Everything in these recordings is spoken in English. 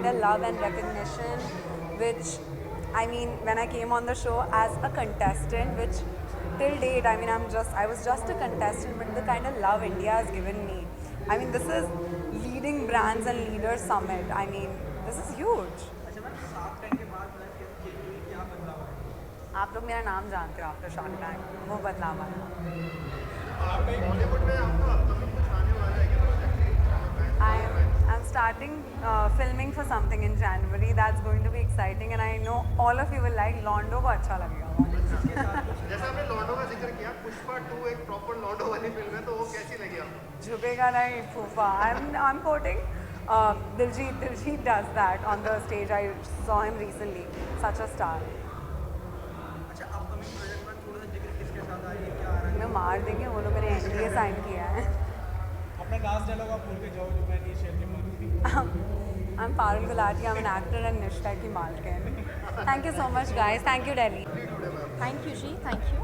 of love and recognition, which, I mean, when I came on the show as a contestant, which till date, I mean, I was just a contestant, but the kind of love India has given me. I mean, this is leading brands and leaders summit. I mean, this is huge. अच्छा ma'am shark tank के बाद life change हुई, क्या बदलाव आया? आप लोग मेरा नाम जानते हो आफ्टर शार्क टैंक, वो बदलाव आया। बॉलीवुड में आपका अपकमिंग कुछ आने वाला है क्या project? I'm starting filming for something in January. That's going to be exciting, and I know all of you will like. Londo को अच्छा लगेगा। जैसा आपने लॉन्डो का जिक्र किया, पुष्पा 2 एक प्रॉपर लॉन्डो वाली फिल्म है, तो वो कैसी लगी आपको? झुकेगा नहीं फूफा। I'm quoting Diljit. Diljit does that on the stage. I saw him recently. Such a star. अच्छा अपकमिंग प्रोजेक्ट में थोड़ा सा जिक्र किसके साथ आई है, क्या आ रहा है? मैं मार देंगे, वो लोग मेरे NDA साइन किया है। अपना लास्ट डायलॉग आप बोल के जाओ जो मैं नहीं शेयर नहीं मारूंगी। I'm Parul Gulati. I'm an actor and Nishta की मालकिन। Thank you so much, guys. Thank you, Delhi. Thank you जी, थैंक यू।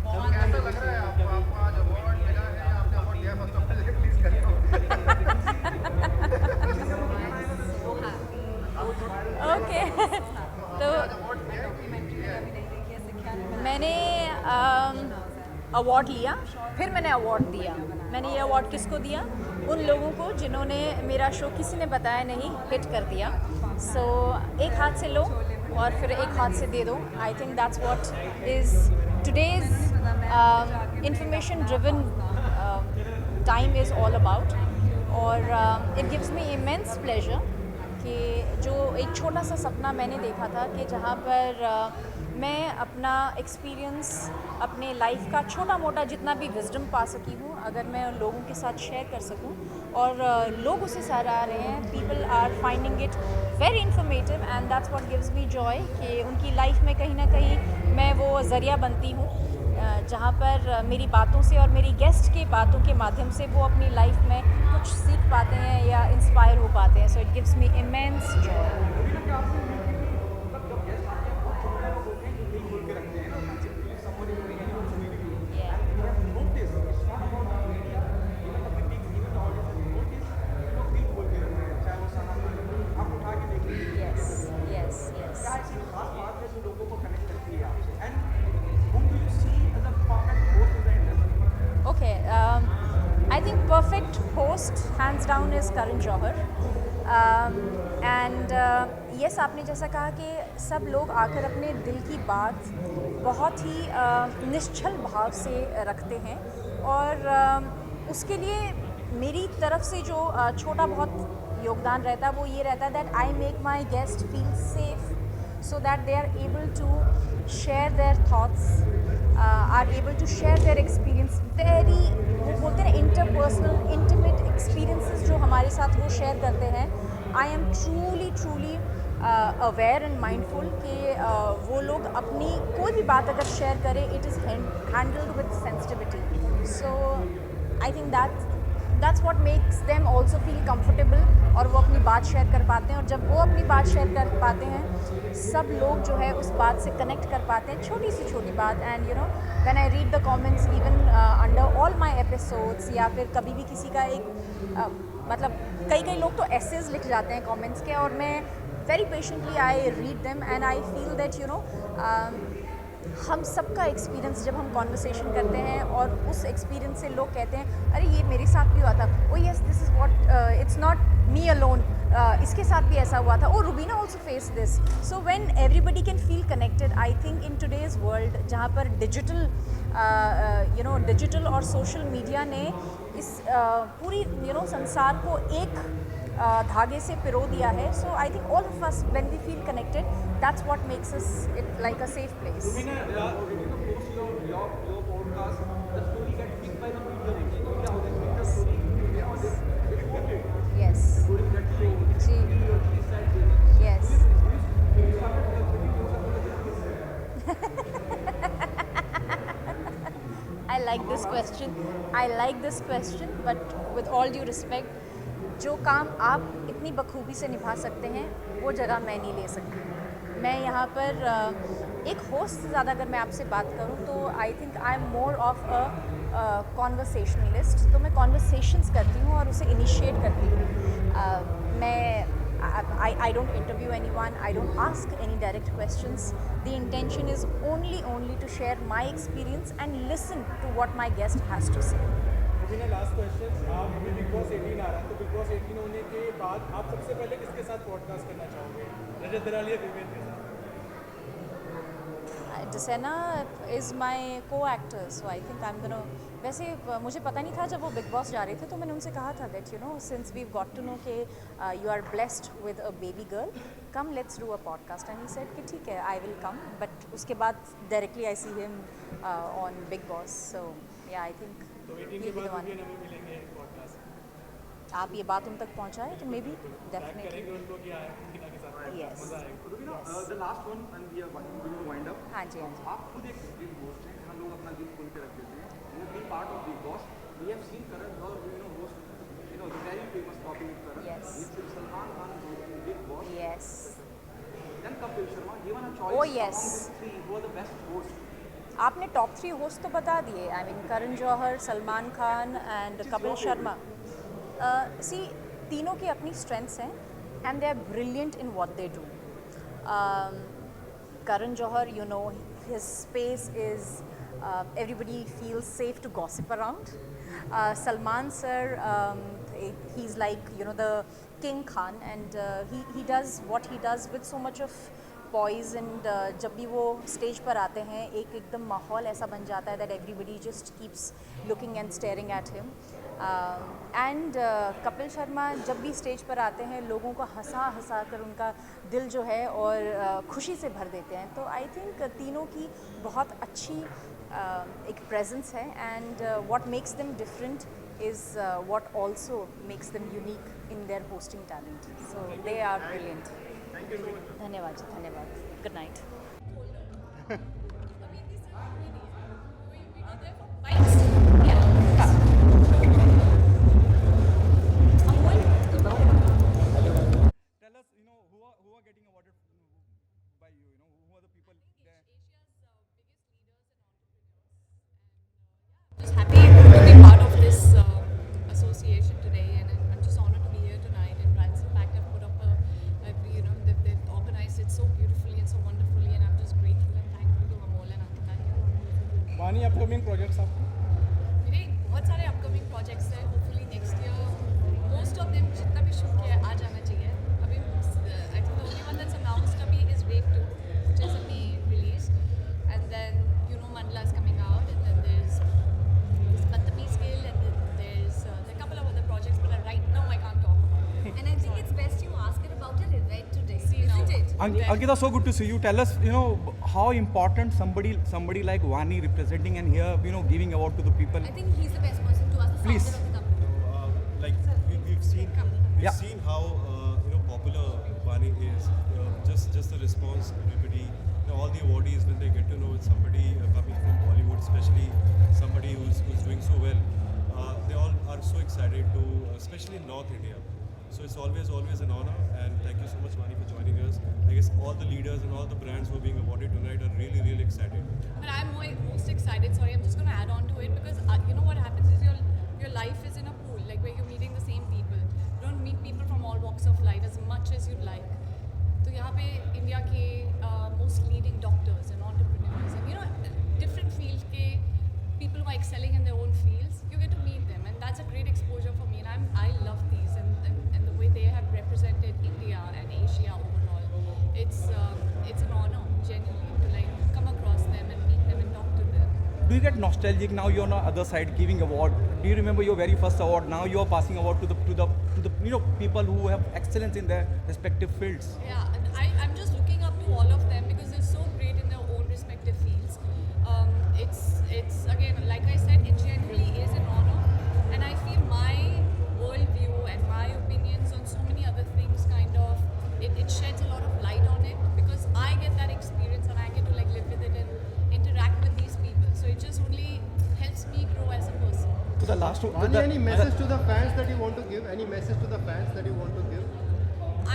कैसा लग रहा है आपको? आपको आज अवार्ड मिला है, आपने अवार्ड लिया, फर्स्ट ऑफ ऑल प्लीज करिए। ओके तो मैंने अवार्ड लिया, फिर मैंने अवार्ड दिया। मैंने ये अवार्ड किसको दिया? उन लोगों को जिन्होंने मेरा शो किसी ने बताया नहीं हिट कर दिया। सो एक हाथ से लो और फिर एक हाथ से दे दो। I think that's what is today's information driven time is all about. और it gives me immense pleasure कि जो एक छोटा सा सपना मैंने देखा था कि जहाँ पर मैं अपना एक्सपीरियंस, अपने लाइफ का छोटा मोटा जितना भी विजडम पा सकी हूँ, अगर मैं लोगों के साथ शेयर कर सकूँ और लोग उसे सराह रहे हैं, people are finding it very informative and that's what gives me joy कि उनकी लाइफ में कहीं ना कहीं मैं वो ज़रिया बनती हूँ जहाँ पर मेरी बातों से और मेरी गेस्ट के बातों के माध्यम से वो अपनी लाइफ में कुछ सीख पाते हैं या इंस्पायर हो पाते हैं। So it gives me immense Joy. I think perfect host hands down is Karan Johar and yes आपने जैसा कहा कि सब लोग आकर अपने दिल की बात बहुत ही निश्चल भाव से रखते हैं और उसके लिए मेरी तरफ से जो छोटा बहुत योगदान रहता है वो ये रहता है that I make my guest feel safe so that they are able to share their thoughts, are able to share their experience, very वो बोलते हैं interpersonal, intimate experiences जो हमारे साथ वो share करते हैं। I am truly aware and mindful कि वो लोग अपनी कोई भी बात अगर share करें, it is handled with sensitivity. So I think that's what makes them also feel comfortable और वो अपनी बात शेयर कर पाते हैं और जब वो अपनी बात शेयर कर पाते हैं सब लोग जो है उस बात से कनेक्ट कर पाते हैं, छोटी सी छोटी बात। And you know when I read the comments even under all my episodes या फिर कभी भी किसी का एक मतलब कई लोग तो एसेज लिख जाते हैं कमेंट्स के और मैं very patiently I read them and I feel that you know हम सबका एक्सपीरियंस जब हम कॉन्वर्सेशन करते हैं और उस एक्सपीरियंस से लोग कहते हैं अरे ये मेरे साथ भी हुआ था, oh yes this is what it's not me alone, इसके साथ भी ऐसा हुआ था, oh Rubina also face this. So when everybody can feel connected, I think in today's world जहाँ पर डिजिटल और सोशल मीडिया ने इस पूरी संसार को एक धागे से पिरो दिया है। So I think all of us when we feel connected that's what makes us it like a safe place. Yes जी yes I like this question but with all due respect जो काम आप इतनी बखूबी से निभा सकते हैं वो जगह मैं नहीं ले सकती। मैं यहाँ पर एक होस्ट से ज़्यादा अगर मैं आपसे बात करूँ तो I think I am more of a conversationalist. तो मैं कॉन्वर्सेशंस करती हूँ और उसे इनिशिएट करती हूँ। मैं I don't interview anyone, I don't ask any direct questions. The intention is only to share my experience and listen to what my guest has to say. मुझे लास्ट क्वेश्चन, आप अभी बिग बॉस 18 आ रहा है, तो big boss 18 होने के बाद आप सबसे पहले किसके साथ पॉडकास्ट करना चाहोगे? रजत दलाल या विवेक के साथ? Desena is my co-actor, so I think I'm gonna. वैसे मुझे पता नहीं था जब वो बिग बॉस जा रहे थे, तो मैंने उनसे कहा था that since we've got to know कि you are blessed with a baby girl, come let's do a podcast, and he said कि ठीक है, I will come, but उसके बाद directly I see him on Big Boss, so yeah, I think तो 18 he'll के be the बाद one. भी हमें मिलेंगे पॉडकास्ट, आप ये बात उन तक पहुँचाए तो maybe definitely करेंगे उनको कि आए उनके के साथ, yes. मजा आएगा. Rubina, the last one and we are going to wind up. हाँ जी हाँ जी. आप खुद एक बिग होस्ट हैं, हम लोग अपना दिल खोल के रख देते हैं. You have been part of Big Boss. We have seen Karan Johar, host, the very famous Copy with Karan. Yes. With Salman Khan hosting Big Boss. Yes. Then Kapil Sharma, given a choice Oh, yes. among these three, who are the best hosts? आपने top 3 host तो बता दिए. I mean Karan Johar, Salman Khan and Kapil Sharma. See तीनों की अपनी strengths हैं and they are brilliant in what they do. Karan Johar, his space is everybody feels safe to gossip around. Salman sir, he's like the King Khan, and he does what he does with so much of poise, and जब भी वो stage पर आते हैं एकदम माहौल ऐसा बन जाता है that everybody just keeps looking and staring at him. And Kapil Sharma जब भी स्टेज पर आते हैं लोगों को हंसा कर उनका दिल जो है और खुशी से भर देते हैं. तो आई थिंक तीनों की बहुत अच्छी एक प्रेजेंस है, and what makes them different is what also makes them unique in their hosting talent. So they are brilliant. धन्यवाद जी, धन्यवाद. Good night. Tell us, who are getting awarded by you, who are the people there? Just happy to be part of this association today, and I'm just honored to be here tonight. And Branson Pact have put up they've organized it so beautifully and so wonderfully, and I'm just grateful and thankful to Amol and Ankita here. वानी upcoming projects आपको? मेरे बहुत सारे upcoming projects हैं. Hopefully next year most of them जितना भी shoot किया है आ जाना चाहिए. अभी I think the only one that's announced अभी is wave 2, which is a May release, and then Mandala is coming out, and then there's Bantami Scale, and then there's a couple of other projects, but right now I can't talk about it. And I think it's best you ask her about her event today, See now. isn't it? Ankita, so good to see you. Tell us, how important somebody like Vani representing and here, giving award to the people. I think he's the best person to ask, the Please. founder of the company. Like we've seen how popular Vani is. Just the response, everybody, all the awardees when they get to know it's somebody coming from Bollywood, especially somebody who's doing so well, they all are so excited to, especially in North India. So it's always an honor, and thank you so much, Vani, for joining us. I guess all the leaders and all the brands who are being awarded tonight are really excited. But I'm most excited. Sorry, I'm just going to add on to it because what happens is your life is in a pool, like where you're meeting the same people. You don't meet people from all walks of life as much as you'd like. तो यहाँ पे India के most leading doctors and entrepreneurs and different field के people who are excelling in their own fields, you get to meet them, and that's a great exposure for me. And I love these and the way they have represented India and Asia overall. It's an honor genuinely to come across them and meet them and talk to them. Do you get nostalgic now? You're on the other side giving award. Do you remember your very first award? Now you are passing award to the people who have excellence in their respective fields. Yeah, and I'm just looking up to all of them because they're so great in their own respective fields. It's again, like I said, it genuinely is an honor, and I feel my worldview and my opinions on so many other things it sheds a lot of light on it because I get that experience and I get to live with it and interact with these people. So it just only helps me grow as a person. So the last one. Vani, any message to the fans that you want to give? Any message to the fans that you want to give?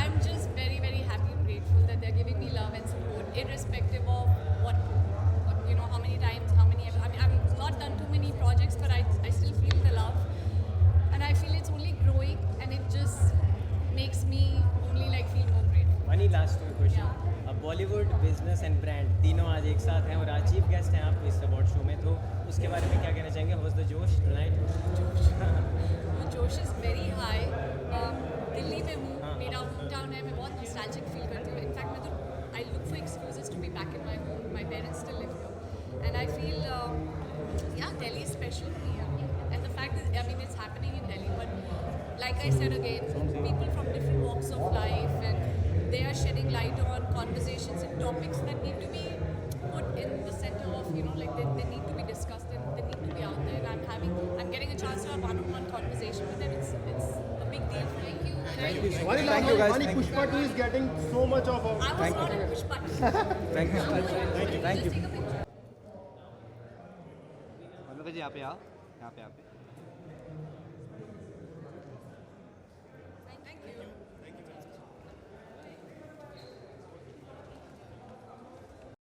I'm just very, very happy and grateful that they're giving me love and support, irrespective of what how many times, I've not done too many projects, but I still feel the love, and I feel it's only growing, and it just makes me only only like feel more grateful. One last question. Yeah. अब Bollywood, business and brand तीनों आज एक साथ हैं और आज chief guest हैं आप इस अवार्ड शो में, तो उसके बारे में क्या कहना चाहेंगे? How was the जोश tonight? जोश इज़ वेरी हाई. दिल्ली में हूँ, मेरा होम टाउन है, मैं बहुत नॉस्टैल्जिक फील करती हूँ. इनफैक्ट मैं तो I look for excuses to be back in my home. My parents still live here and I feel yeah, Delhi is special to me. And the fact is, I mean, it's happening in Delhi, but like I said again, people from different walks of life, and they are shedding light on conversations and topics that need to be put in the center of, you know, like they need to be discussed and they need to be out there. And I'm getting a chance to have one-on-one conversation with them. It's a big deal for me. Thank you so much. Wani, Thank you guys. Wani, Thank you. Pushpa 2 is getting so much of a... I was not a push button. Thank you. Thank you. Just take a picture. जी यहाँ पे आओ, यहाँ पे